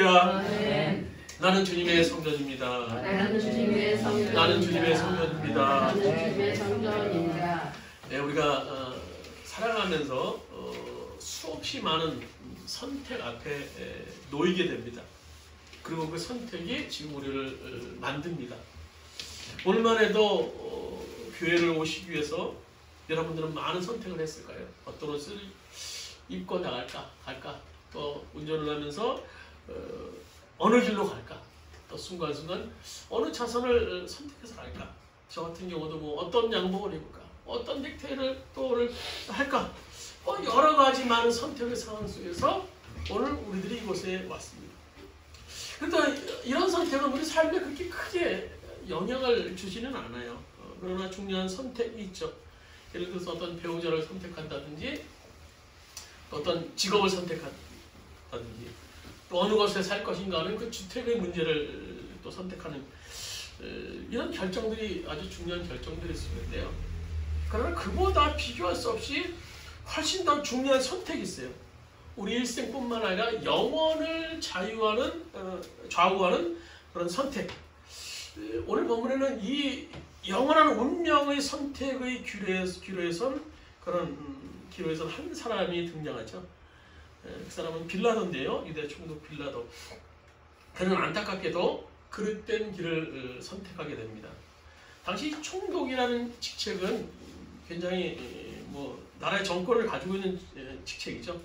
아멘. 나는 주님의 성전입니다. 나는 주님의 성전. 나는 주님의 성전입니다. 나는 주님의 성전입니다. 네, 우리가 살아가면서 수없이 많은 선택 앞에 놓이게 됩니다. 그리고 그 선택이 지금 우리를 만듭니다. 오늘만 해도 교회를 오시기 위해서 여러분들은 많은 선택을 했을까요? 어떤 옷을 입고 나갈까? 갈까? 또 운전을 하면서 어느 길로 갈까? 또 순간순간 어느 차선을 선택해서 갈까? 저 같은 경우도 뭐 어떤 양복을 입을까? 어떤 넥타이를 또 오늘 할까? 여러 가지 많은 선택의 상황 속에서 오늘 우리들이 이곳에 왔습니다. 그런데 이런 선택은 우리 삶에 그렇게 크게 영향을 주지는 않아요. 그러나 중요한 선택이 있죠. 예를 들어서 어떤 배우자를 선택한다든지 어떤 직업을 선택한다든지 또 어느 곳에 살 것인가 하는 그 주택의 문제를 또 선택하는 이런 결정들이 아주 중요한 결정들이 있는데요. 그러나 그보다 비교할 수 없이 훨씬 더 중요한 선택이 있어요. 우리 일생뿐만 아니라 영혼을 좌우하는 그런 선택. 오늘 본문에는 이 영원한 운명의 선택의 기로에 선 한 사람이 등장하죠. 그 사람은 빌라도인데요. 유대 총독 빌라도. 그는 안타깝게도 그릇된 길을 선택하게 됩니다. 당시 총독이라는 직책은 굉장히 나라의 정권을 가지고 있는 직책이죠.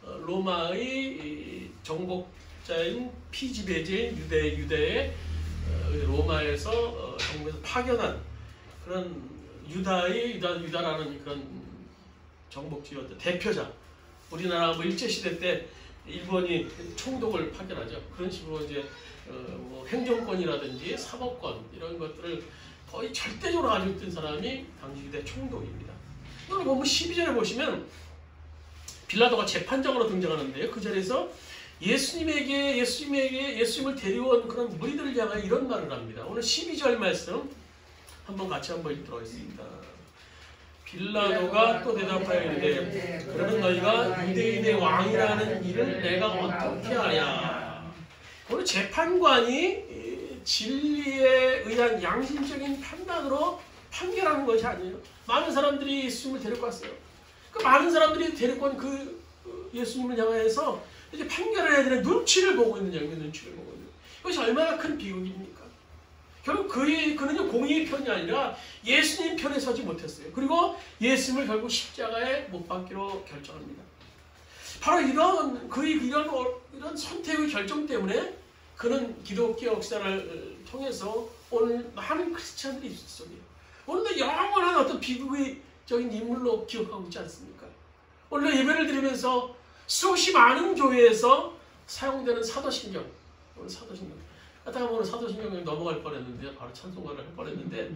로마의 정복자인 피지배제인 유대의 로마에서 정부에서 파견한 그런 유다라는 그런 정복지였던 대표자. 우리나라 일제시대 때 일본이 총독을 파견하죠. 그런 식으로 이제 행정권이라든지 사법권 이런 것들을 거의 절대적으로 가지고 있던 사람이 당시 유대 총독입니다. 오늘 보면 12절에 보시면 빌라도가 재판장으로 등장하는데요. 그 자리에서 예수님을 데려온 그런 무리들을 향하여 이런 말을 합니다. 오늘 12절 말씀 같이 한번 읽도록 하겠습니다. 빌라도가 또 대답하여 이르되 그러면 너희가 유대인의 왕이라는 일을 내가 어떻게 하랴. 오늘 재판관이 진리에 의한 양심적인 판단으로 판결하는 것이 아니에요. 많은 사람들이 예수님을 데리고 왔어요. 그 많은 사람들이 데리고 온 그 예수님을 향해서 이제 판결을 해야 되는 눈치를 보고 있는 눈치를 보고 있는. 이것이 얼마나 큰 비극입니까? 결국 그는요 공의의 편이 아니라 예수님 편에 서지 못했어요. 그리고 예수님을 결국 십자가에 못 박기로 결정합니다. 바로 이런 선택의 결정 때문에 그는 기독교 역사를 통해서 오늘 많은 크리스찬들이 있었어요. 오늘도 영원한 어떤 비극적인 인물로 기억하고 있지 않습니까? 오늘 예배를 드리면서 수없이 많은 교회에서 사용되는 사도신경. 하다가 오늘 사도신경에 넘어갈 뻔했는데요. 바로 찬송가를 할 뻔했는데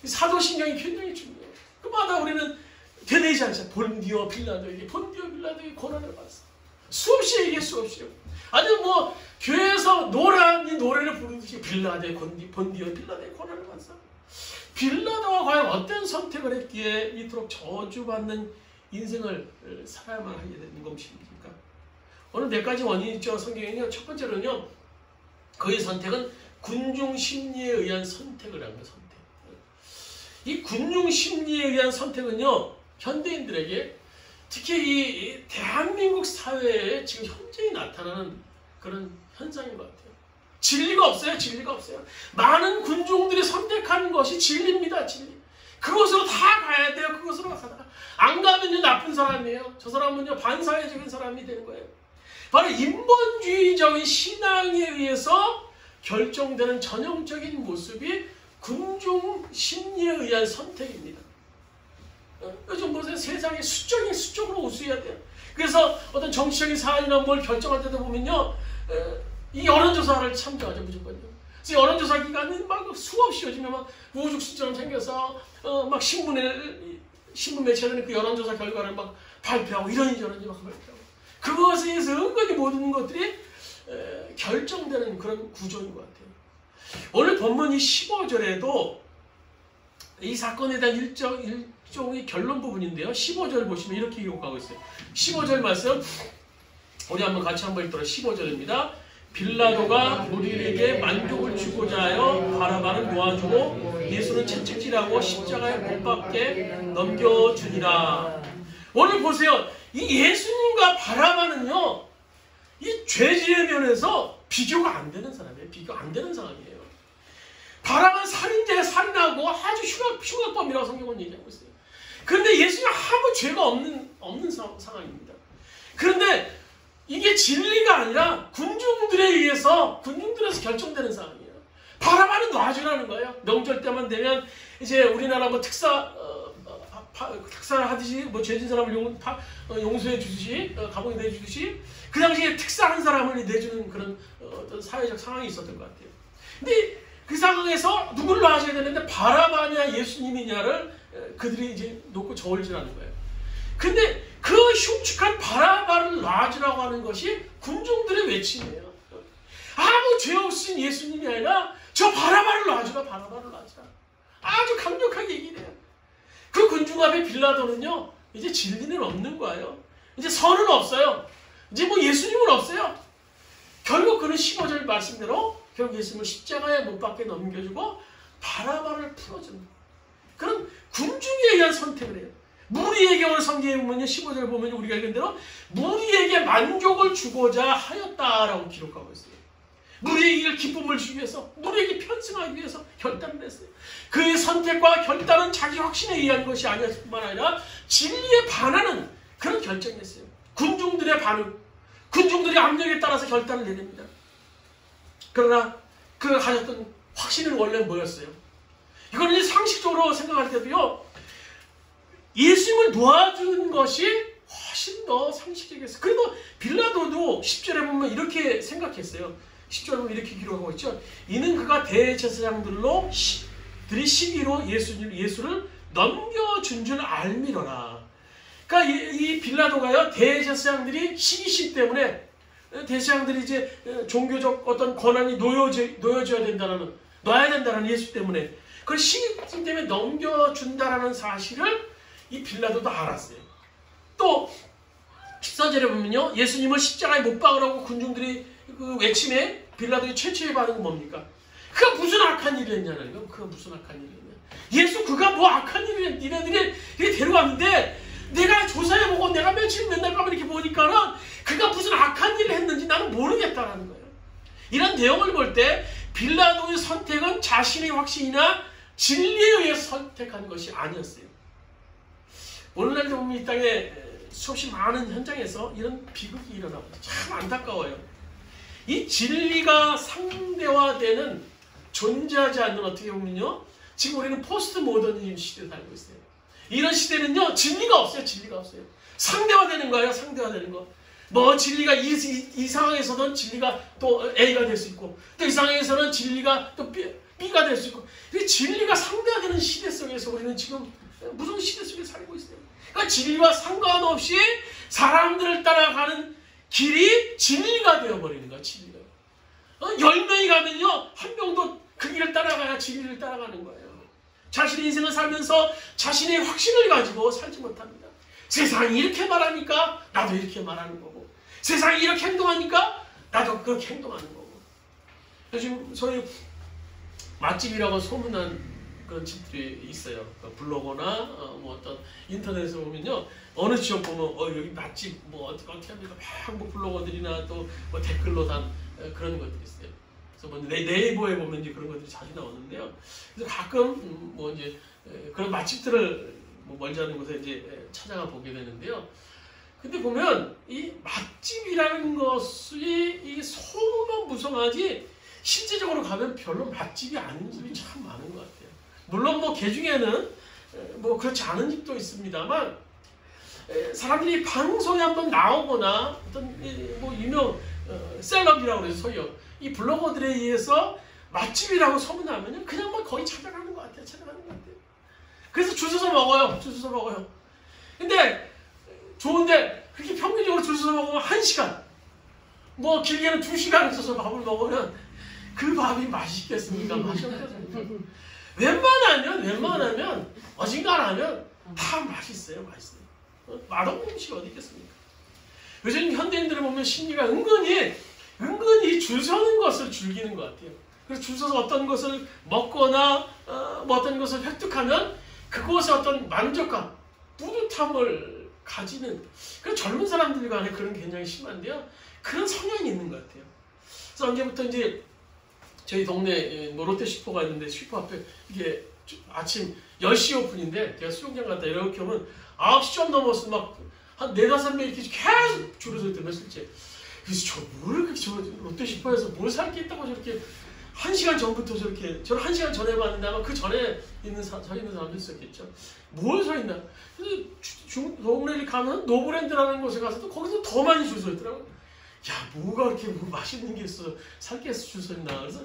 이 사도신경이 굉장히 중요해요. 그마다 우리는 되뇌이지 않죠. 본디오 빌라도에게 고난을 받았어. 수없이요. 아니 교회에서 노래를 부르듯이 본디오 빌라도의 고난을 받았어. 빌라도가 과연 어떤 선택을 했기에 이토록 저주받는 인생을 살아야만 하게 되는 것입니까? 오늘 몇 가지 원인이 있죠. 성경에는요. 첫 번째로는요. 그의 선택은 군중 심리에 의한 선택을 한 거예요. 이 군중 심리에 의한 선택은요. 현대인들에게 특히 이 대한민국 사회에 지금 현재히 나타나는 그런 현상인 것 같아요. 진리가 없어요. 많은 군중들이 선택하는 것이 진리입니다. 진리. 그곳으로 다 가야 돼요. 그곳으로 가다가 안 가면요 나쁜 사람이에요. 저 사람은요 반사회적인 사람이 되는 거예요. 바로 인본주의적인 신앙에 의해서 결정되는 전형적인 모습이 군중 심리에 의한 선택입니다. 요즘 보세요. 세상에 수적으로 우수해야 돼요. 그래서 어떤 정치적인 사안이나 뭘 결정할 때도 보면요. 이 여론조사를 참조하죠. 무조건요. 그래서 여론조사 기관은 막 수없이 요즘에 막 우후죽순처럼 생겨서 막 신문 매체에는 그 여론조사 결과를 막 발표하고 이런저런 막 발표하고 그것에 의해서 은근히 모든 것들이 결정되는 그런 구조인 것 같아요. 오늘 본문 이 15절에도 이 사건에 대한 일종의 결론 부분인데요. 15절 보시면 이렇게 기록하고 있어요. 15절 말씀 우리 같이 한번 읽도록 15절입니다. 빌라도가 무리에게 만족을 주고자 하여 바라바를 놓아주고 예수는 채찍질하고 십자가에 못 박게 넘겨주니라. 오늘 보세요. 이 예수님과 바라바는요, 이 죄지의 면에서 비교가 안 되는 사람이에요. 비교 안 되는 상황이에요. 바라바는 살인자에 살인하고 아주 흉악범이라고 성경은 얘기하고 있어요. 그런데 예수님은 아무 죄가 없는 상황입니다. 그런데 이게 진리가 아니라 군중들에서 결정되는 상황이에요. 바라바는 놔주라는 거예요. 명절 때만 되면 이제 우리나라 뭐 특사를 하듯이 뭐 죄진 사람을 용서해 주듯이 감옥에 내주듯이 그 당시에 특사한 사람을 내주는 그런 어떤 사회적 상황이 있었던 것 같아요. 근데 그 상황에서 누구를 놔줘야 되는데 바라바냐 예수님이냐를 그들이 이제 놓고 저울질하는 거예요. 근데 그 흉측한 바라바를 놔주라고 하는 것이 군중들의 외침이에요. 아무 죄 없으신 예수님이 아니라 저 바라바를 놔주라, 바라바를 놔주라. 아주 강력하게 얘기를 해요. 그 군중 앞에 빌라도는요, 이제 진리는 없는 거예요. 이제 선은 없어요. 이제 뭐 예수님은 없어요. 결국 그는 15절 말씀대로 결국 예수님을 십자가에 못 박게 넘겨주고 바라바를 풀어줍니다. 그런 군중에 의한 선택을 해요. 무리에게 오늘 성경에 보면요, 15절 보면 우리가 읽은 대로 무리에게 만족을 주고자 하였다라고 기록하고 있어요. 무리에게 기쁨을 주기 위해서, 무리에게 편승하기 위해서 결단을 했어요. 그의 선택과 결단은 자기 확신에 의한 것이 아니었을 뿐만 아니라 진리에 반하는 그런 결정이었어요. 군중들의 반응, 군중들의 압력에 따라서 결단을 내립니다. 그러나 그가 가졌던 확신은 원래 뭐였어요? 이거는 상식적으로 생각할 때도요, 예수님을 놓아주는 것이 훨씬 더 상식적이었어요. 그래도 빌라도도 10절에 보면 이렇게 생각했어요. 10절에 보면 이렇게 기록하고 있죠. 이는 그가 대제사장들이 시기로 예수를 넘겨준 줄 알미러라. 그러니까 이 빌라도가요, 대제사장들이 시기심 때문에 대제사장들이 이제 종교적 어떤 권한이 놓여져야 된다는, 놔야 된다는 예수 때문에 그 시기심 때문에 넘겨준다라는 사실을 이 빌라도도 알았어요. 또 14절에 보면요, 예수님을 십자가에 못 박으라고 군중들이 그 외침에 빌라도의 최초의 반응은 뭡니까? 그가 무슨 악한 일을 했냐는 거예요. 그가 무슨 악한 일을 했냐. 예수 그가 뭐 악한 일을 했냐. 니네들이 데려왔는데 내가 조사해보고 내가 맨날 밤에 이렇게 보니까는 그가 무슨 악한 일을 했는지 나는 모르겠다라는 거예요. 이런 내용을 볼 때 빌라도의 선택은 자신의 확신이나 진리에 의해 선택한 것이 아니었어요. 오늘날도 보면 이 땅에 수없이 많은 현장에서 이런 비극이 일어나고 참 안타까워요. 이 진리가 상대화되는, 존재하지 않는, 어떻게 보면요, 지금 우리는 포스트 모더니즘 시대에 살고 있어요. 이런 시대는요, 진리가 없어요. 진리가 없어요. 상대화되는 거예요. 상대화되는 거. 뭐 진리가 이 상황에서는 진리가 또 A가 될 수 있고, 또 이 상황에서는 진리가 또 B가 될 수 있고, 이 진리가 상대화되는 시대 속에서 우리는 지금 무슨 시대 속에 살고 있어요. 그러니까 진리와 상관없이 사람들을 따라가는 길이 진리가 되어버리는 거야. 진리가. 10명이 가면요, 한 명도 그 길을 따라가야 진리를 따라가는 거예요. 자신의 인생을 살면서 자신의 확신을 가지고 살지 못합니다. 세상이 이렇게 말하니까 나도 이렇게 말하는 거고, 세상이 이렇게 행동하니까 나도 그렇게 행동하는 거고. 요즘 소위 맛집이라고 소문난 그런 집들이 있어요. 블로거나 뭐 어떤 인터넷에 보면요, 어느 지역 보면 여기 맛집 뭐 어떻게 합니까? 막 뭐 블로거들이나 또 뭐 댓글로 단 그런 것들이 있어요. 그래서 뭐 네이버에 보면 이제 그런 것들이 자주 나오는데요. 그래서 가끔 뭐 이제 그런 맛집들을 뭐 멀지 않은 곳에 이제 찾아가 보게 되는데요. 근데 보면 이 맛집이라는 것이 이 소문만 무성하지 실제적으로 가면 별로 맛집이 아닌 집이 참 많은 것 같아요. 물론 뭐 개 중에는 뭐 그렇지 않은 집도 있습니다만, 사람들이 방송에 한번 나오거나 어떤 뭐 유명 셀럽이라고 해서 소위 이 블로거들에 의해서 맛집이라고 소문나면요, 그냥 뭐 거의 찾아가는 것 같아요. 찾아가는 것 같아요. 그래서 줄 서서 먹어요. 줄 서서 먹어요. 근데 좋은데 그렇게 평균적으로 줄 서서 먹으면 1시간, 뭐 길게는 2시간을 써서 밥을 먹으면 그 밥이 맛있겠습니까? 맛이 없겠습니까? 웬만하면 어진간하면 다 맛있어요. 맛없는 음식이 어디 있겠습니까? 요즘 현대인들을 보면 심리가 은근히 은근히 줄 서는 것을 즐기는 것 같아요. 그래서 줄 서서 어떤 것을 먹거나 뭐 어떤 것을 획득하면 그것의 어떤 만족감, 뿌듯함을 가지는 그런 젊은 사람들 간에 그런 게 굉장히 심한데요. 그런 성향이 있는 것 같아요. 그래서 언제부터 이제 저희 동네 뭐 롯데 슈퍼가 있는데 슈퍼 앞에 이게 아침 10시 오픈인데 제가 수영장 갔다 이렇게 오면 9시 좀 넘어서 막 한 4-5명 이렇게 계속 줄을 서 있더라고요, 실제. 그래서 저 롯데 슈퍼에서 뭘 살 게 있다고 저렇게 1시간 전부터 저렇게, 저는 1시간 전에 봤는데 아마 그 전에 서 있는 사람도 있었겠죠. 뭘 서 있나? 그래서 동네를 가면 노브랜드라는 곳에 가서도 거기서 더 많이 줄 서 있더라고요. 야, 뭐가 그렇게 뭐 맛있는 게 있어, 살 게 있어 줄 서 있나? 그래서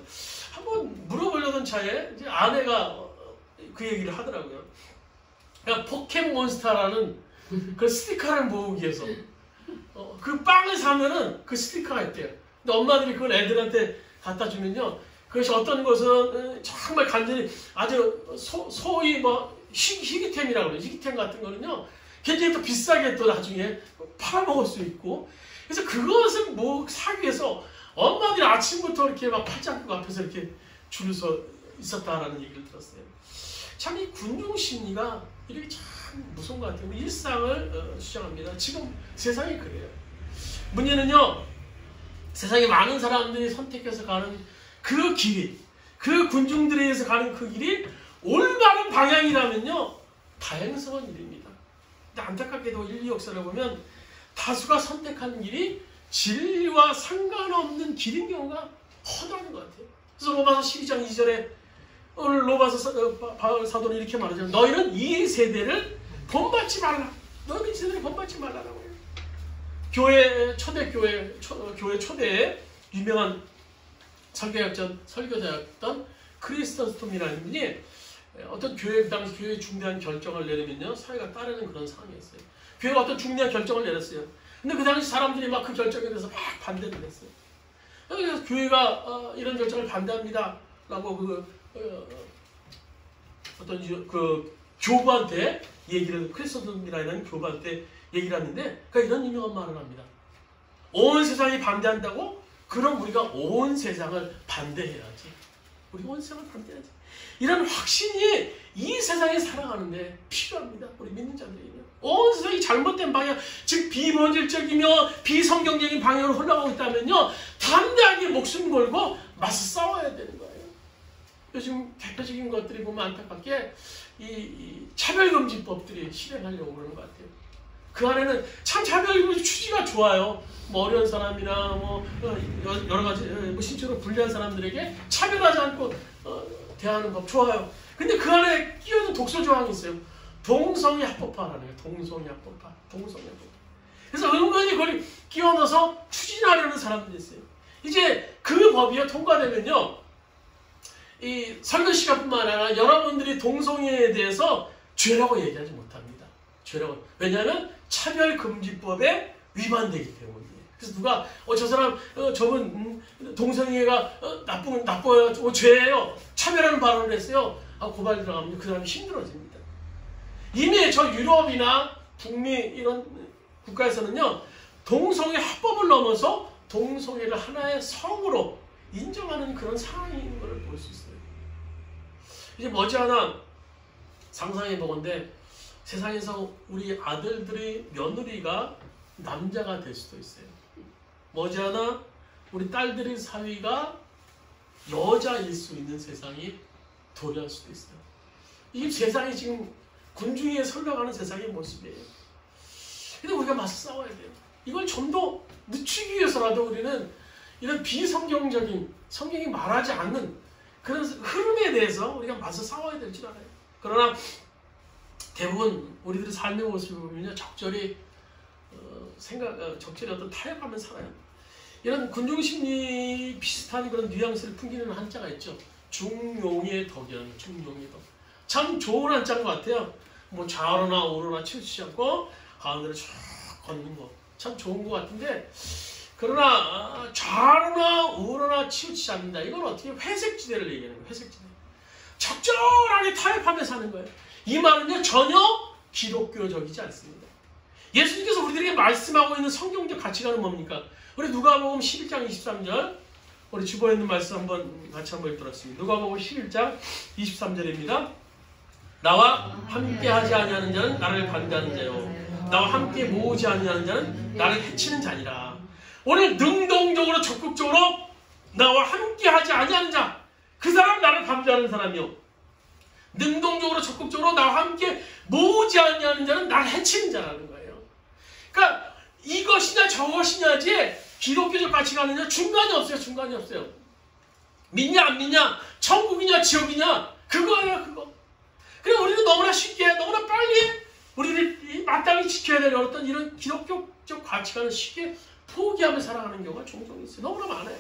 한번 물어보려던 차에 이제 아내가 그 얘기를 하더라고요. 그러니까 포켓몬스타라는 그 스티커를 모으기 위해서 그 빵을 사면은 그 스티커가 있대요. 근데 엄마들이 그걸 애들한테 갖다 주면요, 그것이 어떤 것은 정말 간절히 아주 소위 뭐 희귀템이라고 그래요. 희귀템 같은 거는요 굉장히 또 비싸게 또 나중에 팔아먹을 수 있고, 그래서 그것을 뭐 사기 위해서 엄마들이 아침부터 이렇게 막 팔짱국 앞에서 이렇게 줄을 서 있었다라는 얘기를 들었어요. 참 이 군중 심리가 이렇게 참 무서운 것 같아요. 일상을 주장합니다. 지금 세상이 그래요. 문제는요, 세상에 많은 사람들이 선택해서 가는 그 길이, 그 군중들에 의해서 가는 그 길이 올바른 방향이라면요 다행스러운 일입니다. 근데 안타깝게도 인류 역사를 보면 다수가 선택하는 길이 진리와 상관없는 길인 경우가 허다한 것 같아요. 그래서 로마서 12장 2절에 오늘 로마서 바울 사도는 이렇게 말하죠. 너희는 이 세대를 본받지 말라. 너희는 이 세대를 본받지 말라라고 해요. 교회 초대에 유명한 설교자였던 크리스턴 스톰이라는 분이 어떤 당시 교회 중대한 결정을 내리면요 사회가 따르는 그런 상황이었어요. 교회가 어떤 중대한 결정을 내렸어요. 근데 그 당시 사람들이 막 그 결정에 대해서 막 반대를 했어요. 그래서 교회가 이런 결정을 반대합니다라고 어떤 그 교부한테 얘기를, 크리스토스이라는 교부한테 얘기를 하는데 그가 이런 유명한 말을 합니다. 온 세상이 반대한다고? 그럼 우리가 온 세상을 반대해야지. 우리가 온 세상을 반대해야지. 이런 확신이 이 세상에 살아가는데 필요합니다. 우리 믿는 자들이요. 온 세상이 잘못된 방향, 즉 비본질적이며 비성경적인 방향으로 흘러가고 있다면요 담대하게 목숨 걸고 맞서 싸워야 되는 거예요. 요즘 대표적인 것들이 보면 안타깝게 이 차별금지법들이 실행하려고 그러는 것 같아요. 그 안에는 참 차별금지 취지가 좋아요. 뭐 어려운 사람이나 뭐 여러 가지 뭐 신체로 불리한 사람들에게 차별하지 않고 대하는 법 좋아요. 근데 그 안에 끼어든 독소 조항이 있어요. 동성애 합법화라는 거예요. 동성애 합법화. 그래서 은근히 그걸 끼워 넣어서 추진하려는 사람들이 있어요. 이제 그 법이 통과되면요, 이 설교 시간뿐만 아니라 여러분들이 동성애에 대해서 죄라고 얘기하지 못합니다. 죄라고. 왜냐하면 차별금지법에 위반되기 때문이에요. 그래서 누가 저 사람 저분 동성애가 나빠요, 죄예요, 차별하는 발언을 했어요, 고발 들어가면 그 사람이 힘들어집니다. 이미 저 유럽이나 북미 이런 국가에서는요 동성애 합법을 넘어서 동성애를 하나의 성으로 인정하는 그런 상황인 것을 볼 수 있어요. 이제 머지않아 상상해 보건대 세상에서 우리 아들들의 며느리가 남자가 될 수도 있어요. 머지않아 우리 딸들의 사위가 여자일 수 있는 세상이 도래할 수도 있어요. 이 세상이 지금 군중에 흘러가는 세상의 모습이에요. 근데 우리가 맞서 싸워야 돼요. 이걸 좀 더 늦추기 위해서라도 우리는 이런 비성경적인, 성경이 말하지 않는 그런 흐름에 대해서 우리가 맞서 싸워야 될 줄 알아요. 그러나 대부분 우리들의 삶의 모습을 보면요 적절히 적절히 어떤 타협하면 살아요. 이런 군중심리 비슷한 그런 뉘앙스를 풍기는 한자가 있죠. 중용의 덕이라는, 중용의 덕. 참 좋은 한자인 것 같아요. 뭐 좌로나 우로나 치우치지 않고 가운데를 쭉 걷는 거 참 좋은 것 같은데, 그러나 좌로나 우로나 치우치지 않는다. 이건 어떻게 회색지대를 얘기하는 거예요. 회색지대. 적절하게 타협하며 사는 거예요. 이 말은요 전혀 기독교적이지 않습니다. 예수님께서 우리들에게 말씀하고 있는 성경적 가치관은 뭡니까? 우리 누가복음 11장 23절 우리 주보에 있는 말씀 같이 한번 읽도록습니다. 누가복음 11장 23절입니다. 나와 함께 하지 아니하는 자는 나를 반대하는 자요 나와 함께 모으지 아니하는 자는 나를 해치는 자니라. 오늘 능동적으로 적극적으로 나와 함께 하지 아니하는 자, 그 사람 나를 반대하는 사람이요. 능동적으로 적극적으로 나와 함께 모으지 아니하는 자는 나를 해치는 자라는 거예요. 그러니까 이것이냐 저것이냐지 기독교적 가치관은요 중간이 없어요. 중간이 없어요. 믿냐 안 믿냐, 천국이냐 지옥이냐, 그거예요. 그거. 그래서 우리는 너무나 쉽게 너무나 빨리 우리를 마땅히 지켜야 될 어떤 이런 기독교적 가치관을 쉽게 포기하며 살아가는 경우가 종종 있어요. 너무나 많아요.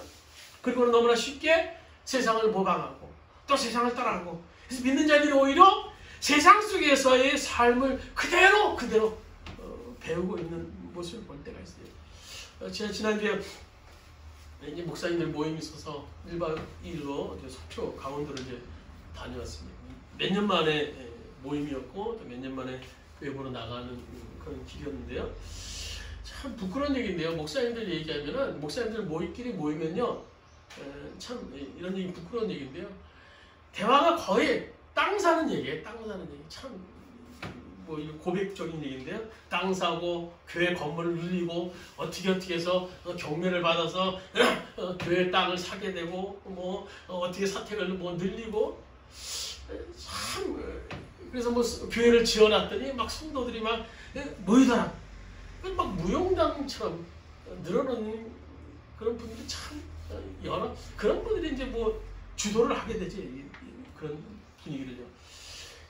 그리고 너무나 쉽게 세상을 모방하고 또 세상을 따라하고, 그래서 믿는 자들이 오히려 세상 속에서의 삶을 그대로 배우고 있는 모습을 볼 때가 있어요. 제가 지난주에 이제 목사님들 모임이 있어서 1박 2일로 속초 강원도를 이제 다녀왔습니다. 몇 년 만에 모임이었고 또 몇 년 만에 외부로 나가는 그런 길이었는데요. 참 부끄러운 얘기인데요. 목사님들 얘기하면은, 목사님들 모임끼리 모이면요, 참 이런 얘기 부끄러운 얘기인데요. 대화가 거의 땅 사는 얘기예요. 땅 사는 얘기. 참 뭐 고백적인 얘기인데요. 땅 사고 교회 건물을 늘리고 어떻게 해서 경매를 받아서 교회 땅을 사게 되고 뭐 어떻게 사택을 뭐 늘리고, 참 그래서 뭐 교회를 지어놨더니 막 성도들이 막 모이더라. 막 무용당처럼 늘어나는 그런 분들이 참 여러, 그런 분들이 이제 뭐 주도를 하게 되지, 그런 분위기를요.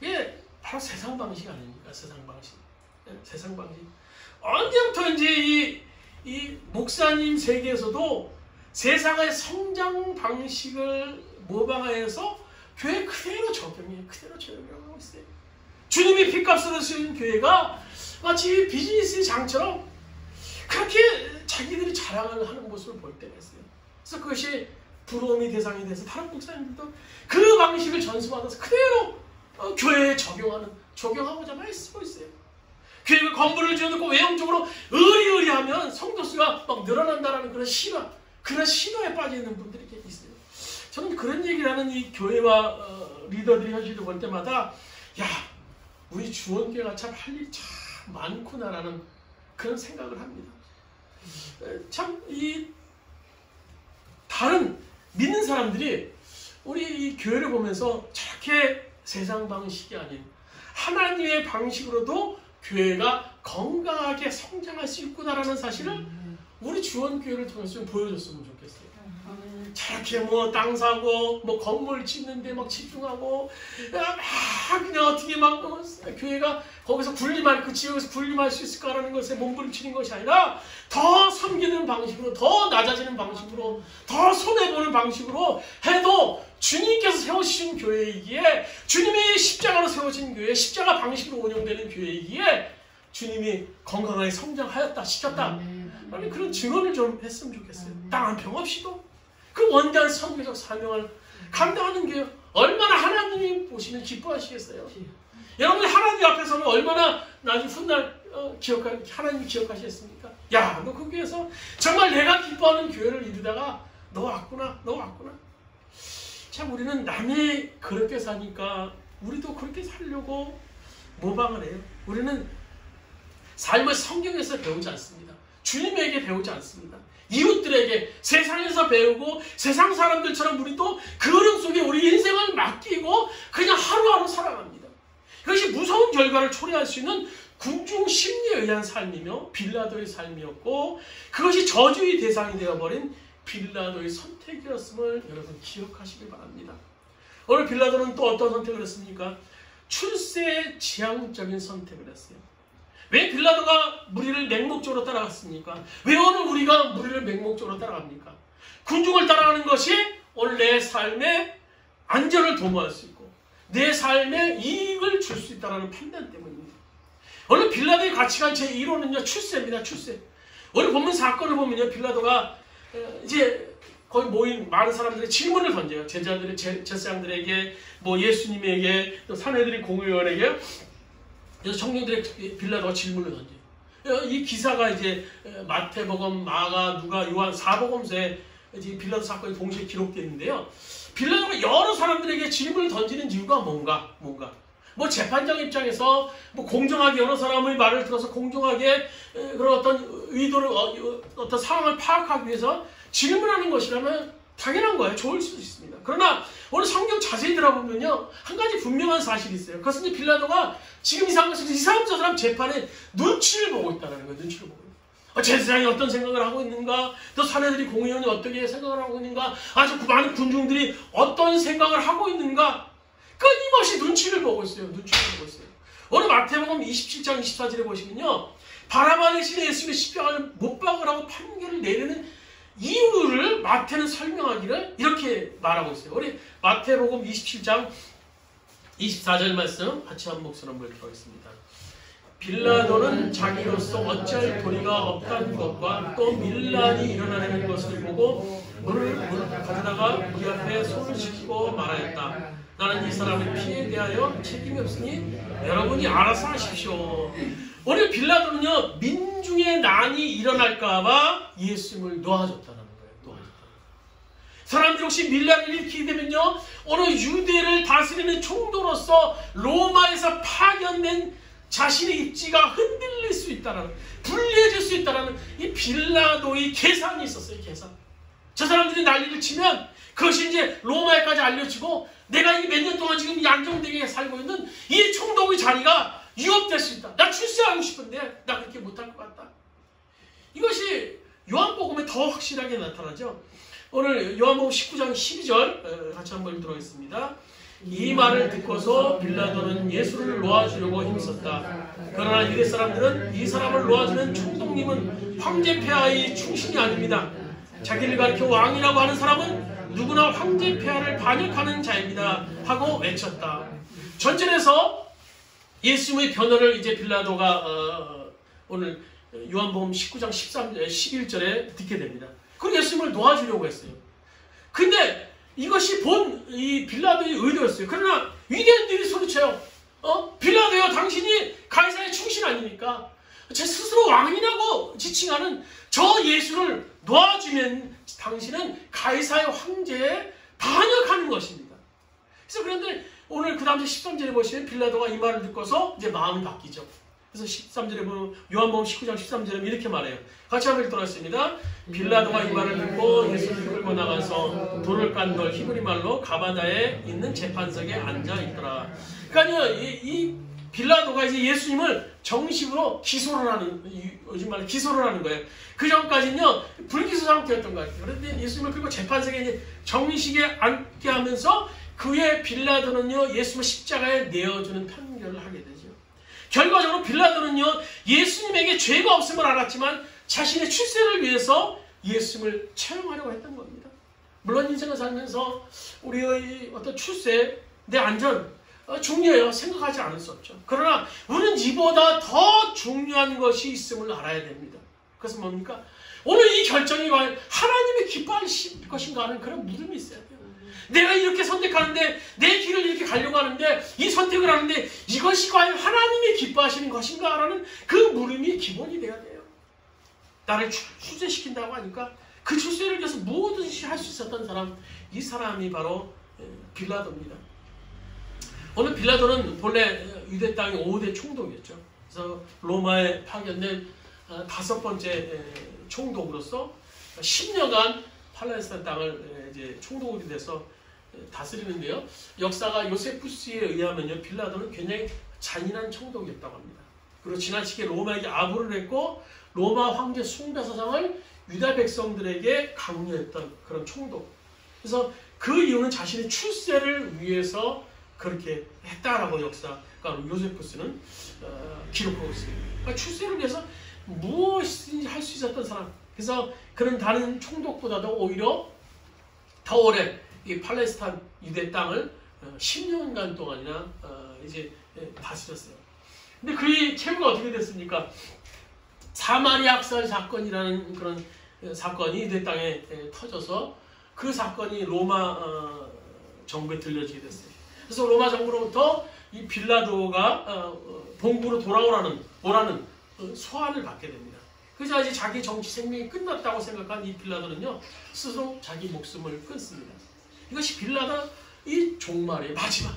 이게 바로 세상 방식 아닙니까? 세상 방식. 세상 방식. 언제부터 이제 이 목사님 세계에서도 세상의 성장 방식을 모방하여서 교회 그대로 적용하고 있어요. 주님이 핏값으로 쓰인 교회가 마치 비즈니스 장처럼 그렇게 자기들이 자랑을 하는 모습을 볼 때가 있어요. 그래서 그것이 부러움의 대상이 돼서 다른 목사님들도 그 방식을 전수받아서 그대로 교회에 적용하고자 많이 쓰고 있어요. 교회가 건물을 지어놓고 외형적으로 의리하면 성도수가 막 늘어난다는 그런 신화에 빠져 있는 분들이 있어요. 저는 그런 얘기를 하는 이 교회와 리더들이 현실을 볼 때마다, 야, 우리 주원교회가 참 할 일이 참 많구나라는 그런 생각을 합니다. 참 이 다른 믿는 사람들이 우리 이 교회를 보면서 저렇게 세상 방식이 아닌 하나님의 방식으로도 교회가 건강하게 성장할 수 있구나라는 사실을 우리 주원교회를 통해서 좀 보여줬으면 좋겠어요. 저렇게 뭐 땅 사고 뭐 건물 짓는데 막 집중하고 막 그냥 어떻게 막 교회가 거기서 그 지역에서 군림할 수 있을까라는 것에 몸부림치는 것이 아니라 더 섬기는 방식으로, 더 낮아지는 방식으로, 더 손해보는 방식으로 해도 주님께서 세우신 교회이기에, 주님이 십자가로 세우신 교회, 십자가 방식으로 운영되는 교회이기에 주님이 건강하게 성장하였다, 시켰다, 아니 그런 증언을 좀 했으면 좋겠어요. 땅 한 평 없이도 그 원대한 선교적 사명을 감당하는 게 얼마나 하나님이 보시면 기뻐하시겠어요. 여러분이 하나님 앞에서는 얼마나 나중에 훗날 하나님이 기억하시겠습니까? 야, 너 그 교회에서 정말 내가 기뻐하는 교회를 이루다가 너 왔구나. 참 우리는 남이 그렇게 사니까 우리도 그렇게 살려고 모방을 해요. 우리는 삶을 성경에서 배우지 않습니다. 주님에게 배우지 않습니다. 이웃들에게 세상에서 배우고 세상 사람들처럼 우리도 그 흐름 속에 우리 인생을 맡기고 그냥 하루하루 살아갑니다. 그것이 무서운 결과를 초래할 수 있는 군중 심리에 의한 삶이며 빌라도의 삶이었고, 그것이 저주의 대상이 되어버린 빌라도의 선택이었음을 여러분 기억하시길 바랍니다. 오늘 빌라도는 또 어떤 선택을 했습니까? 출세 지향적인 선택을 했어요. 왜 빌라도가 무리를 맹목적으로 따라갔습니까? 왜 오늘 우리가 무리를 맹목적으로 따라갑니까? 군중을 따라가는 것이 오늘 내 삶에 안전을 도모할 수 있고 내 삶에 이익을 줄 수 있다는 판단 때문입니다. 오늘 빌라도의 가치관 제1호는요, 출세입니다. 출세. 오늘 본문 사건을 보면요, 빌라도가 이제 거기 모인 많은 사람들의 질문을 던져요. 제자들의 제사장들에게, 뭐 예수님에게, 또 사내들의 공의원에게. 그래서 청년들의 빌라도가 질문을 던져요. 이 기사가 이제 마태복음, 마가, 누가, 요한 4복음서에 이제 빌라도 사건이 동시에 기록되어 있는데요. 빌라도가 여러 사람들에게 질문을 던지는 이유가 뭔가? 뭐 재판장 입장에서 뭐 공정하게 여러 사람의 말을 들어서 공정하게 그런 어떤 의도를 어떤 상황을 파악하기 위해서 질문하는 것이라면 당연한 거예요. 좋을 수도 있습니다. 그러나 오늘 성경 자세히 들어보면요, 한 가지 분명한 사실이 있어요. 그것은 이제 빌라도가 지금 이 상황에서 이 사람 저 사람 재판에 눈치를 보고 있다는 거예요. 눈치를 보고. 제사장이 어떤 생각을 하고 있는가, 또 사내들이 공의원이 어떻게 생각을 하고 있는가, 아주 많은 군중들이 어떤 생각을 하고 있는가, 끊임없이 눈치를 보고 있어요. 눈치를 보고 있어요. 오늘 마태복음 27장 24절에 보시면요, 바라바 대신에 예수님의 십자가를 못 박으라고 판결을 내리는 이유를 마태는 설명하기를 이렇게 말하고 있어요. 우리 마태복음 27장 24절 말씀 같이 한 목소리 한번 읽어보겠습니다. 빌라도는 자기로서 어찌할 도리가 없다는 것과 또 밀란이 일어나는 것을 보고 물을 가져다가 우리 앞에 손을 씻기고 말하였다. 나는 이 사람의 피해에 대하여 책임이 없으니 여러분이 알아서 하십시오. 오늘 빌라도는요, 민중의 난이 일어날까봐 예수님을 놓아줬다는 거예요. 사람들이 혹시 밀란을 일으키게 되면요, 오늘 유대를 다스리는 총독으로서 로마에서 파견된 자신의 입지가 흔들릴 수 있다는, 불리해질 수 있다는 이 빌라도의 계산이 있었어요. 계산. 저 사람들이 난리를 치면 그것이 이제 로마에까지 알려지고 내가 이 몇 년 동안 지금 이 안정되게 살고 있는 이 총독의 자리가 위협될 수 있다. 나 출세하고 싶은데 나 그렇게 못할 것 같다. 이것이 요한복음에 더 확실하게 나타나죠. 오늘 요한복음 19장 12절 같이 한번 들어보겠습니다. 이 말을 듣고서 빌라도는 예수를 놓아주려고 힘썼다. 그러나 유대 사람들은 이 사람을 놓아주는 총독님은 황제 폐하의 충신이 아닙니다. 자기를 가리켜 왕이라고 하는 사람은 누구나 황제 폐하를 반역하는 자입니다 하고 외쳤다. 전전에서 예수님의 변호를 이제 빌라도가 오늘 요한복음 19장 11절에 듣게 됩니다. 그리고 예수님을 놓아주려고 했어요. 근데 이것이 이 빌라도의 의도였어요. 그러나 위대한들이 소리쳐요. 빌라도요, 당신이 가이사의 충신 아닙니까? 제 스스로 왕이라고 지칭하는 저 예수를 놓아주면 당신은 가이사의 황제에 반역하는 것입니다. 그래서 그런데 오늘 그 다음에 13절에 보시면 빌라도가 이 말을 듣고서 이제 마음이 바뀌죠. 그래서 13절에 보면 요한복음 19장 13절에 이렇게 말해요. 같이 한번 읽도록하겠습니다. 빌라도가 이 말을 듣고 예수를 끌고 나가서 돌을 깐 돌 히브리 말로 가바다에 있는 재판석에 앉아 있더라. 그러니까요, 이 빌라도가 이제 예수님을 정식으로 기소를 하는, 요즘 말로 기소를 하는 거예요. 그 전까지는요, 불기소 상태였던 것 같아요. 그런데 예수님을 끌고 재판석에 이제 정식에 앉게 하면서 그의 빌라도는요, 예수님을 십자가에 내어주는 판결을 하게 되죠. 결과적으로 빌라도는요, 예수님에게 죄가 없음을 알았지만 자신의 출세를 위해서 예수님을 처형하려고 했던 겁니다. 물론 인생을 살면서 우리의 어떤 출세, 내 안전, 중요해요. 생각하지 않을 수 없죠. 그러나 우리는 이보다 더 중요한 것이 있음을 알아야 됩니다. 그것은 뭡니까? 오늘 이 결정이 과연 하나님이 기뻐하실 것인가 하는 그런 물음이 있어야 돼요. 내가 이렇게 선택하는데, 내 길을 이렇게 가려고 하는데, 이 선택을 하는데 이것이 과연 하나님이 기뻐하시는 것인가 라는 그 물음이 기본이 돼야 돼요. 나를 출세시킨다고 하니까 그 출세를 위해서 뭐든지 할 수 있었던 사람, 이 사람이 바로 빌라도입니다. 오늘 빌라도는 본래 유대 땅의 5대 총독이었죠. 그래서 로마에 파견된 5번째 총독으로서 10년간 팔레스타인 땅을 이제 총독이 돼서 다스리는데요. 역사가 요세푸스에 의하면요, 빌라도는 굉장히 잔인한 총독이었다고 합니다. 그리고 지나치게 로마에게 아부를 했고 로마 황제 숭배사상을 유다 백성들에게 강요했던 그런 총독. 그래서 그 이유는 자신의 출세를 위해서 그렇게 했다라고 역사가 요세푸스는 기록하고 있습니다. 그러니까 출세를 위해서 무엇이든지 할 수 있었던 사람. 그래서 그런 다른 총독보다도 오히려 더 오래 이 팔레스타인 유대 땅을 10년간 동안이나 이제 다스렸어요. 근데 그의 최후가 어떻게 됐습니까? 사마리아 학살 사건이라는 그런 사건이 유대 땅에 터져서 그 사건이 로마 정부에 들려지게 됐어요. 그래서 로마 정부로부터 이 빌라도가 본국으로 오라는 소환을 받게 됩니다. 그래서 이제 자기 정치 생명이 끝났다고 생각한 이 빌라도는요, 스스로 자기 목숨을 끊습니다. 이것이 빌라도 이 종말의 마지막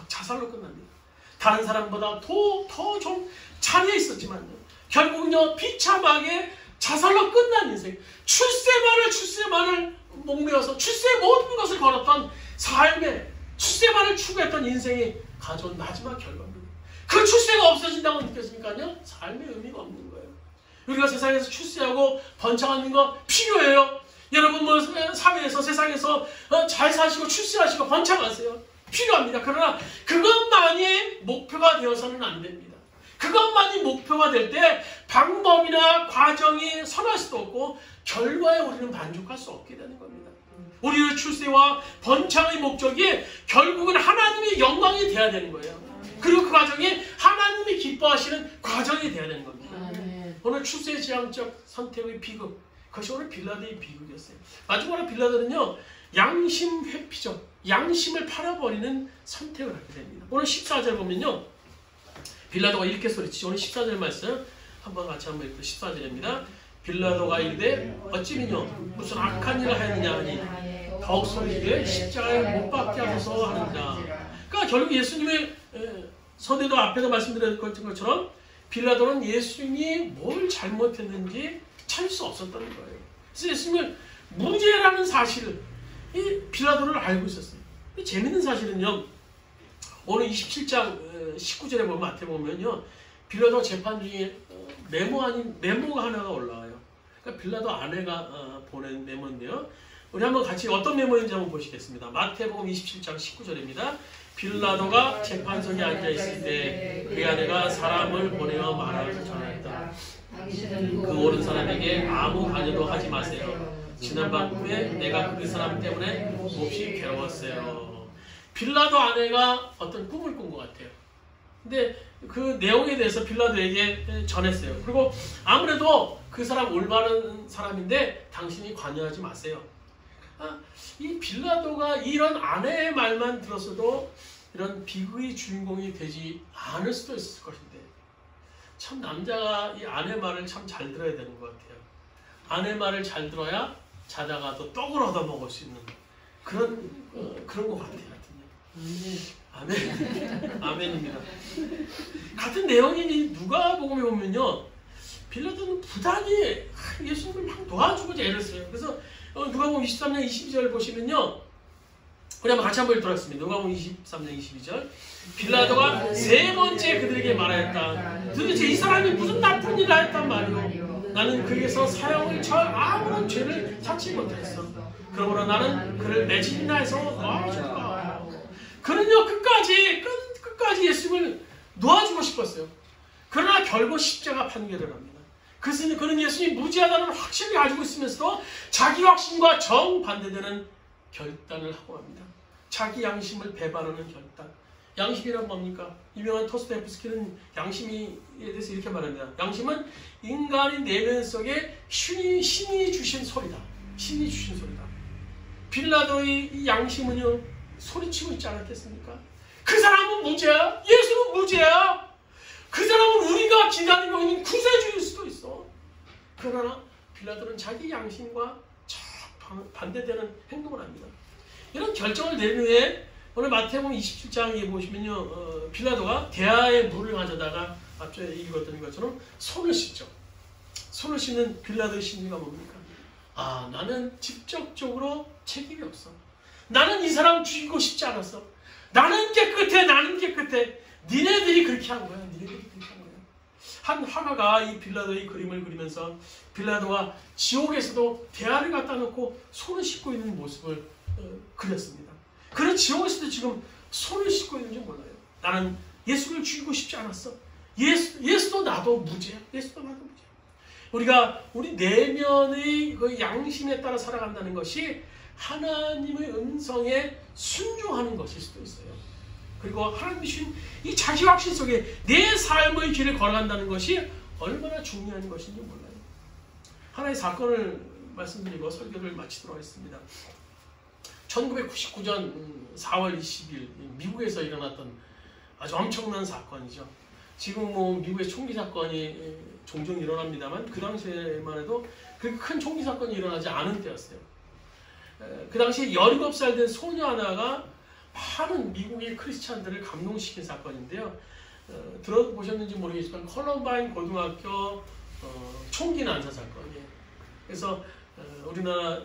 자살로 끝납니다. 다른 사람보다 더 좀 잘해 있었지만요, 결국은요 비참하게 자살로 끝난 인생, 출세만을 목매어서 출세의 모든 것을 걸었던 삶에 출세만을 추구했던 인생이 가져온 마지막 결과입니다. 그 출세가 없어진다고 느껴지니까요, 삶의 의미가 없는 거예요. 우리가 세상에서 출세하고 번창하는 거 필요해요. 여러분 뭐 사회에서 세상에서 잘 사시고 출세하시고 번창하세요. 필요합니다. 그러나 그것만이 목표가 되어서는 안 됩니다. 그것만이 목표가 될 때 방법이나 과정이 선할 수도 없고 결과에 우리는 만족할 수 없게 되는 겁니다. 우리의 출세와 번창의 목적이 결국은 하나님의 영광이 돼야 되는 거예요. 그리고 그 과정이 하나님이 기뻐하시는 과정이 돼야 되는 겁니다. 오늘 출세 지향적 선택의 비극, 그것이 오늘 빌라도의 비극이었어요. 마지막으로 빌라도는요, 양심 회피적, 양심을 팔아버리는 선택을 하게 됩니다. 오늘 14절 보면요, 빌라도가 이렇게 소리치죠. 오늘 14절 말씀 한번 같이 한번 읽고 14절입니다. 빌라도가 이르되 어찌미뇨 무슨 악한 일을 하였느냐 하니 더욱 소리지되 십자가에 못 박게 하소서 하느니라. 그러니까 결국 예수님의 서대도 앞에서 말씀드렸던 것처럼 빌라도는 예수님이 뭘 잘못했는지 찾을 수 없었다는 거예요. 그래서 예수님을 무죄라는 사실을 이 빌라도를 알고 있었어요. 재밌는 사실은요, 오늘 27장 19절에 보면 마태복음은요, 빌라도 재판 중에 메모 아닌 메모가 하나가 올라와요. 그러니까 빌라도 아내가 보낸 메모인데요. 우리 한번 같이 어떤 메모인지 한번 보시겠습니다. 마태복음 27장 19절입니다. 빌라도가 재판석에 앉아있을 때 그의 아내가 사람을 보내어 말하기를 전하였다. 그 옳은 사람에게 아무 관여도 하지 마세요. 지난밤에 내가 그 사람 때문에 몹시 괴로웠어요. 빌라도 아내가 어떤 꿈을 꾼 것 같아요. 근데 그 내용에 대해서 빌라도에게 전했어요. 그리고 아무래도 그 사람 올바른 사람인데 당신이 관여하지 마세요. 이 빌라도가 이런 아내의 말만 들었어도 이런 비극의 주인공이 되지 않을 수도 있을 것인데, 참 남자가 이 아내 말을 참 잘 들어야 되는 것 같아요. 아내 말을 잘 들어야 자다가도 떡을 얻어먹을 수 있는 그런 것 같아요. 아멘. 아멘입니다. 같은 내용이 누가복음에 보면요, 빌라도는 부단히 예수님을 막 도와주고자 애를 써요. 그래서 누가복음 23장 22절 보시면요, 우리 한번 같이 한번 읽도록하겠습니다. 누가복음 23장 22절. 빌라도가 세 번째 그들에게 말하였다. 도대체 이 사람이 무슨 나쁜 일을 했단 말이오. 나는 그에게서 사형을 쳐 아무런 죄를 찾지 못했어. 그러므로 나는 그를 내 집이나 해서 놔줄까. 그는요, 끝까지 예수님을 놓아주고 싶었어요. 그러나 결국 십자가 판결을 합니다. 그는 예수님이 무죄하다는 확신을 가지고 있으면서도 자기 확신과 정반대되는 결단을 하고 합니다. 자기 양심을 배반하는 결단. 양심이란 뭡니까? 유명한 토스토옙스키는 양심에 대해서 이렇게 말합니다. 양심은 인간의 내면 속에 신이 주신 소리다. 신이 주신 소리다. 빌라도의 이 양심은요, 소리치고 있지 않았겠습니까? 그 사람은 무죄야. 예수는 무죄야. 그 사람은 우리가 기다리고 있는 구세주일 수도 있어. 그러나 빌라도는 자기 양심과 반대되는 행동을 합니다. 이런 결정을 내린 후에 오늘 마태복음 27장에 보시면요, 빌라도가 대야에 물을 가져다가 앞서 읽었던 것처럼 손을 씻죠. 손을 씻는 빌라도의 심리가 뭡니까? 나는 직접적으로 책임이 없어. 나는 이 사람 죽이고 싶지 않았어. 나는 깨끗해. 니네들이 그렇게 한 거야. 한 화가가 이 빌라도의 그림을 그리면서 빌라도가 지옥에서도 대야를 갖다 놓고 손을 씻고 있는 모습을 그렸습니다. 그는 지옥에서도 지금 손을 씻고 있는지 몰라요. 나는 예수를 죽이고 싶지 않았어. 예수도 나도 무죄야. 우리가 우리 내면의 그 양심에 따라 살아간다는 것이 하나님의 음성에 순종하는 것일 수도 있어요. 그리고 하나님이 주신 이 자기 확신 속에 내 삶의 길을 걸어간다는 것이 얼마나 중요한 것인지 몰라요. 하나의 사건을 말씀드리고 설교를 마치도록 하겠습니다. 1999년 4월 20일 미국에서 일어났던 아주 엄청난 사건이죠. 지금 뭐 미국의 총기 사건이 종종 일어납니다만 그 당시에만 해도 그렇게 큰 총기 사건이 일어나지 않은 때였어요. 그 당시에 17살 된 소녀 하나가 많은 미국의 크리스찬들을 감동시킨 사건인데요. 들어보셨는지 모르겠지만 컬럼바인 고등학교 총기 난사 사건이에요. 그래서 우리나라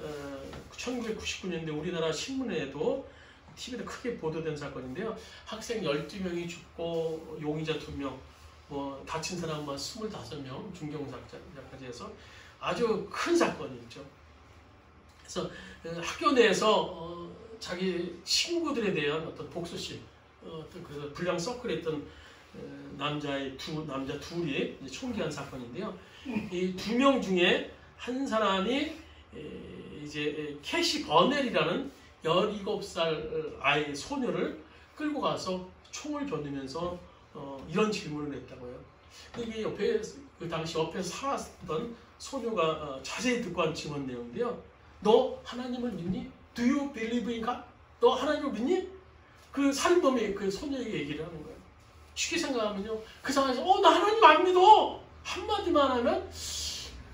1999년대 우리나라 신문에도 TV도 크게 보도된 사건인데요. 학생 12명이 죽고 용의자 2명, 뭐 다친 사람 25명, 중경사자까지 해서 아주 큰 사건이죠. 그래서 학교 내에서 자기 친구들에 대한 어떤 복수심, 그래서 불량 서클했던 남자 둘이 총기한 사건인데요. 이 2명 중에 한 사람이 이제 캐시 버넬이라는 17살 아이 소녀를 끌고 가서 총을 겨누면서 이런 질문을 했다고요. 이게 옆에 그 당시 옆에서 살았던 소녀가 자세히 듣고 한 증언 내용인데요. 너 하나님을 믿니? Do you believe in God? 너 하나님을 믿니? 그 살인범이 그 소녀에게 얘기를 하는 거예요. 쉽게 생각하면요. 그 상황에서 나 하나님 안 믿어! 한마디만 하면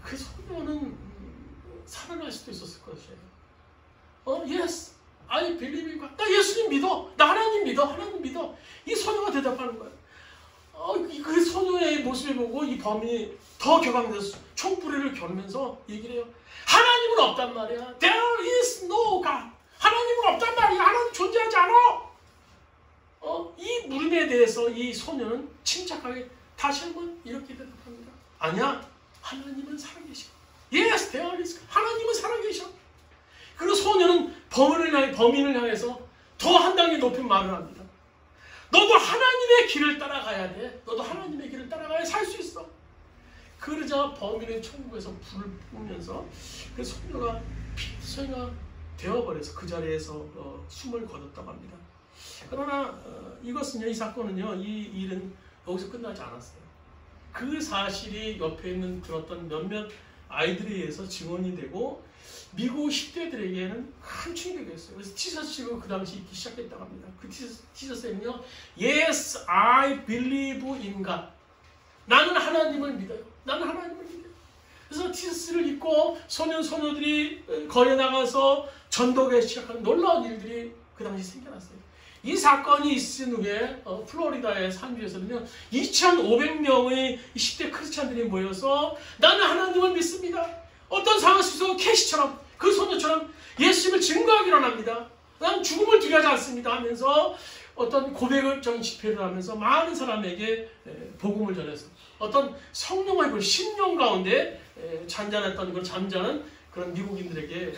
그 소녀는 살아날 수도 있었을 것이에요. Yes, I believe in God. 나 예수님 믿어. 나 하나님 믿어. 하나님 믿어. 이 소녀가 대답하는 거예요. 그 소녀의 모습을 보고 이 범인이 더 격앙돼서 총부리를 겨누면서 얘기를 해요. 하나님은 없단 말이야. There is no God. 하나님은 없단 말이야. 하나님 존재하지 않아. 이 물음에 대해서 이 소녀는 침착하게 다시 한번 이렇게 대답합니다. 아니야. 하나님은 살아계셔. Yes, there is God. 하나님은 살아계셔. 그리고 소녀는 범인을 향해서 더 한 단계 높인 말을 합니다. 너도 하나님의 길을 따라가야 돼. 너도 하나님의 길을 따라가야 살 수 있어. 그러자 범인의 천국에서 불을 뿜으면서 그 소녀가 피소녀가 되어버려서 그 자리에서 숨을 거뒀다고 합니다. 그러나 이것은요, 이 사건은요, 이 일은 여기서 끝나지 않았어요. 그 사실이 옆에 있는 들었던 몇몇 아이들에 의해서 증언이 되고 미국 10대들에게는 큰 충격이었어요. 그래서 티셔츠가 그 당시 입기 시작했다고 합니다. 그 티셔츠에는요, Yes, I believe in God. 나는 하나님을 믿어요. 나는 하나님을 믿어요. 그래서 티셔츠를 입고 소년들이 거리에 나가서 전도하기 시작하는 놀라운 일들이 그 당시 생겨났어요. 이 사건이 있은 후에 플로리다의 산주에서는요, 2,500명의 10대 크리스찬들이 모여서 나는 하나님을 믿습니다. 어떤 상황 속에서 캐시처럼 그 소녀처럼 예수님을 증거하기로 합니다. 난 죽음을 두려워하지 않습니다 하면서 어떤 고백적인 집회를 하면서 많은 사람에게 복음을 전해서 어떤 성령의 불, 심령 가운데 잔잔했던 그런 잠자는 그런 미국인들에게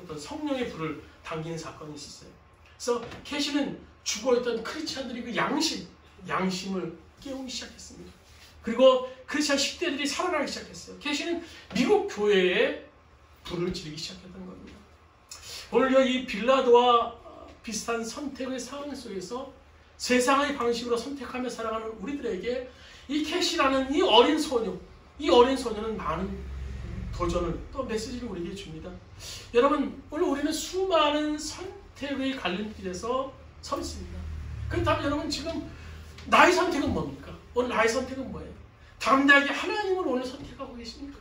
어떤 성령의 불을 당기는 사건이 있었어요. 그래서 캐시는 죽어있던 크리스찬들이 그 양심을 깨우기 시작했습니다. 그리고 크리스찬 10대들이 살아나기 시작했어요. 캐시는 미국 교회에 불을 지르기 시작했던 겁니다. 오늘요, 이 빌라도와 비슷한 선택의 상황 속에서 세상의 방식으로 선택하며 살아가는 우리들에게 이 캐시라는 이 어린 소녀는 많은 도전을 또 메시지를 우리에게 줍니다. 여러분, 오늘 우리는 수많은 선택의 갈림길에서 서 있습니다. 그렇다면 여러분, 지금 나의 선택은 뭡니까? 오늘 나의 선택은 뭐예요? 담대하게 하나님을 오늘 선택하고 계십니까?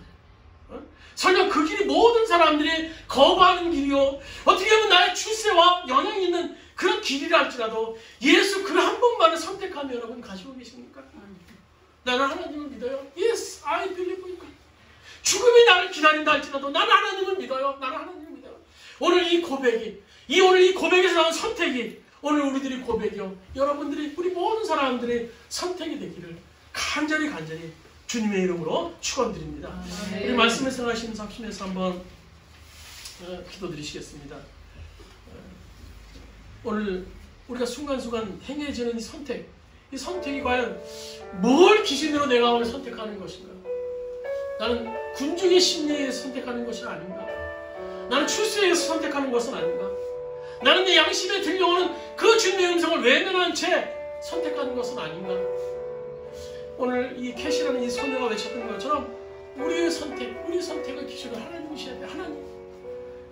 설령 그 길이 모든 사람들이 거부하는 길이요, 어떻게 보면 나의 출세와 영향이 있는 그런 길이라 할지라도 예수 그 한 분만을 선택하며 여러분 가지고 계십니까? 나는 하나님을 믿어요. Yes, I believe in God. 죽음이 나를 기다린다 할지라도 나는 하나님을 믿어요. 나는 하나님을 믿어요. 오늘 이 고백에서 나온 선택이, 오늘 우리들이 고백이요, 여러분들이, 우리 모든 사람들의 선택이 되기를 간절히 주님의 이름으로 축원드립니다. 우리 말씀을 생각하시면서 합심해서 한번 기도드리시겠습니다. 오늘 우리가 순간순간 행해지는 이 선택이 과연 뭘 기준으로 내가 오늘 선택하는 것인가? 나는 군중의 심리에 선택하는 것이 아닌가? 나는 출세에서 선택하는 것은 아닌가? 나는 내 양심에 들려오는 그 주님의 음성을 외면한 채 선택하는 것은 아닌가? 오늘 이 캐시라는 이 소녀가 외쳤던 것처럼 우리의 선택의 기준은 하나님이셔야 돼. 하나님.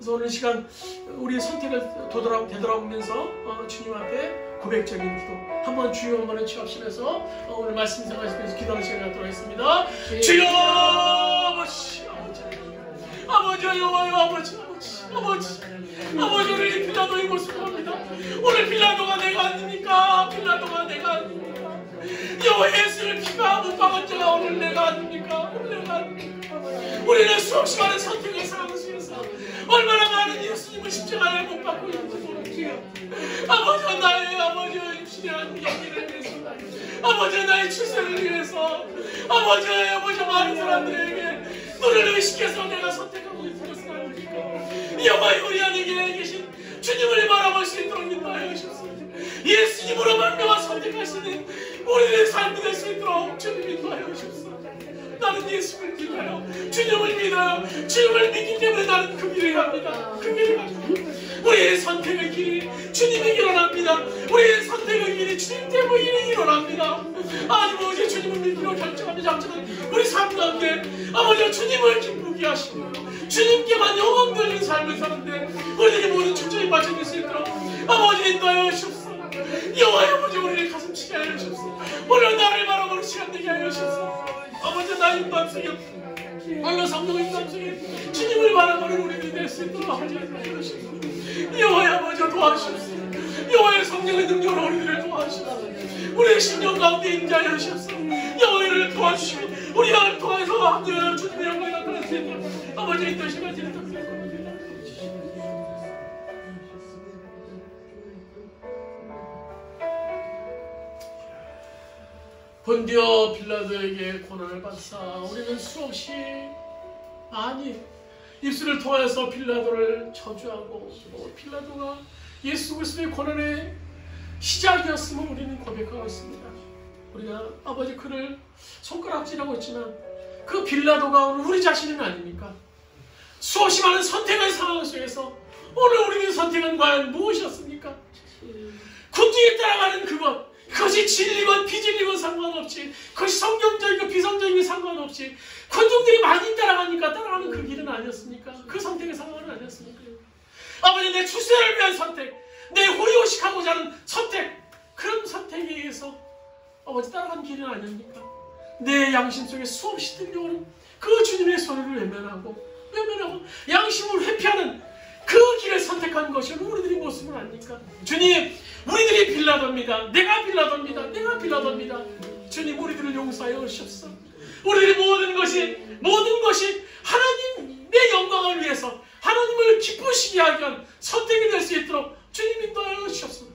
그래서 오늘 시간 우리의 선택을 되돌아보면서 주님 앞에 고백적인 기도 한번 주여 한번 취합시면서 오늘 말씀 생각하시면서 기도하는 시간 갖도록 하겠습니다. 주여 아버지 여호와여 아버지 오늘 빌라도의 모습을 봅니다. 오늘 빌라도가 내가 아닙니까? 빌라도가 내가 아닙니까? 여호와 예수의 피가 못 박은 자가 오늘 내가 아닙니까? 오늘 내가 아닙니까? 우리는 수없이 많은 선택의 상황 속에서 얼마나 많은 예수님을 십자가에 못 박고 있는지 모르지요. 아버지 나의 아버지의 입신한 영기를 위해서 아버지 나의 출세를 위해서 아버지 많은 사람들에게 너를 의식해서 내가 선택하고 있는 것은 아닙니까? 여호와 우리 안에 계신 주님을 바라볼 수 있도록 인도하여 주옵소서. 예수님으로 만나와 선택하시는 우리의 삶이 될 수 있도록 주님 인도하여 주옵소서. 나는 예수를 믿어요. 주님을 믿어요. 주님을 믿기 때문에 나는 그 길을 갑니다. 그 길을 갑니다. 우리의 선택의 길이 주님의 길을 합니다. 우리의 선택의 길이 주님 때문에 일어납니다. 아버지 주님을 믿기로 결정하며 작정한 우리 삶 가운데 아버지 주님을 기쁘게 하시고 주님께만 영광 돌리는 삶을 사는데 우리에게 모든 충전이 맞춰질 수 있도록 아버지 인도하여 주옵소서. 여호와 아버지 우리를 가슴 치게 하여 주옵소서. 오늘 나를 바라보는 시간 되게 하여 주옵소서. 아버지 나의 마음속에 오늘 성령의 마음속에 주님을 바라보는 우리들이 될 수 있도록 아버지 하여 주옵소서. 여호와 아버지 도와주옵소서. 여호와의 성령의 능력으로 우리들을 도와주옵소서. 우리의 심령 가운데 임재하여 주옵소서. 여호와를 도와주시고 우리를 통해서 합류하여 주님의 영광이 나타날 수 있도록 아버지 이 뜻을 드리도록 합니다. 본디오 빌라도에게 고난을 받사 우리는 수없이 많이 입술을 통해서 빌라도를 저주하고 빌라도가 예수 그리스도의 고난의 시작이었음을 우리는 고백하고 있습니다. 우리가 아버지 그를 손가락질하고 있지만 그 빌라도가 오늘 우리 자신은 아닙니까? 수없이 많은 선택의 상황 속에서 오늘 우리의 선택은 과연 무엇이었습니까? 군중에 따라가는 그것이 진리건 비진리건 상관없이 그것이 성경적이고 비성경이건 상관없이 군중들이 많이 따라가니까 따라가는 그 길은 아니었습니까? 그 선택의 상황은 아니었습니까? 아버지 내 출세를 위한 선택, 내 호의호식하고자 하는 선택, 그런 선택에 의해서 아버지 따라간 길은 아닙니까? 내 양심 속에 수없이 들려오는 그 주님의 소리를 외면하고 양심을 회피하는 그 길을 선택한 것이 우리들의 모습은 아닙니까? 주님 우리들이 빌라도입니다. 내가 빌라도입니다. 주님 우리들을 용서하여 주옵소서. 우리들의 모든 것이 하나님 내 영광을 위해서 하나님을 기쁘시게 하기 위한 선택이 될 수 있도록 주님 인도하여 주옵소서.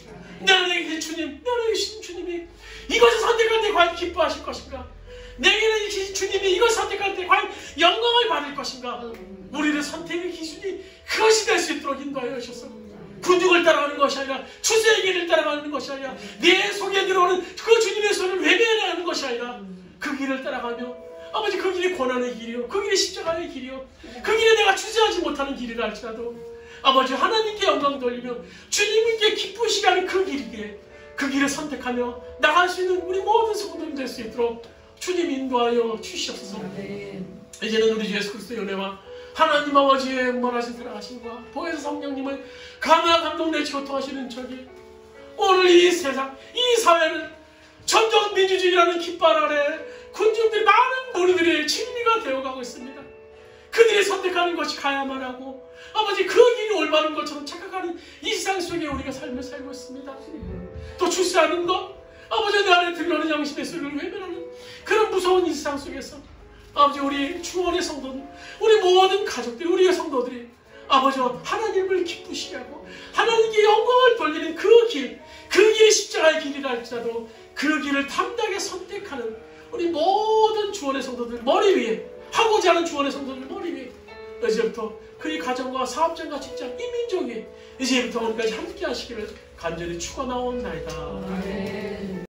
내 안에 계신 주님, 내 안에 계신 주님이 이것을 선택할 때 과연 기뻐하실 것인가? 내게는 계신 주님이 이것을 선택할 때 과연 영광을 받을 것인가? 우리의 선택의 기준이 그것이 될 수 있도록 인도하여 주옵소서. 군중을 따라가는 것이 아니라 추세의 길을 따라가는 것이 아니라 내 속에 들어오는 그 주님의 손을 외면하는 것이 아니라 그 길을 따라가며 아버지 그 길이 고난의 길이요 그 길이 십자가의 길이요 그 길에 내가 추세하지 못하는 길이라 할지라도 아버지 하나님께 영광 돌리며 주님께 기쁘시게 하는 그 길이기에 그 길을 선택하며 나갈 수 있는 우리 모든 성도님 될 수 있도록 주님 인도하여 주시옵소서. 이제는 우리 주 예수 그리스도의 은혜와 하나님 아버지의 원하신 사랑하심과 보혜사 성령님을 감화 감동 내치고 통하시는 저기 오늘 이 세상 이 사회는 점점 민주주의라는 깃발 아래 군중들이 많은 무리들의 진리가 되어가고 있습니다. 그들이 선택하는 것이 가야만 하고 아버지 그 길이 올바른 것처럼 착각하는 이 세상 속에 우리가 삶을 살고 있습니다. 또 출세하는 것 아버지 내 안에 들려오는 양심의 소리를 외면하는 그런 무서운 이 세상 속에서 아버지 우리 주원의 성도들 우리 모든 가족들이 우리의 성도들이 아버지와 하나님을 기쁘시게 하고 하나님께 영광을 돌리는 그 길이 십자가의 길이라 할지라도 그 길을 담대하게 선택하는 우리 모든 주원의 성도들 머리 위에 하고자 하는 주원의 성도들 머리 위에 이제부터 그의 가정과 사업장과 직장 이 민족이 이제부터 오늘까지 함께 하시기를 간절히 축원하옵나이다.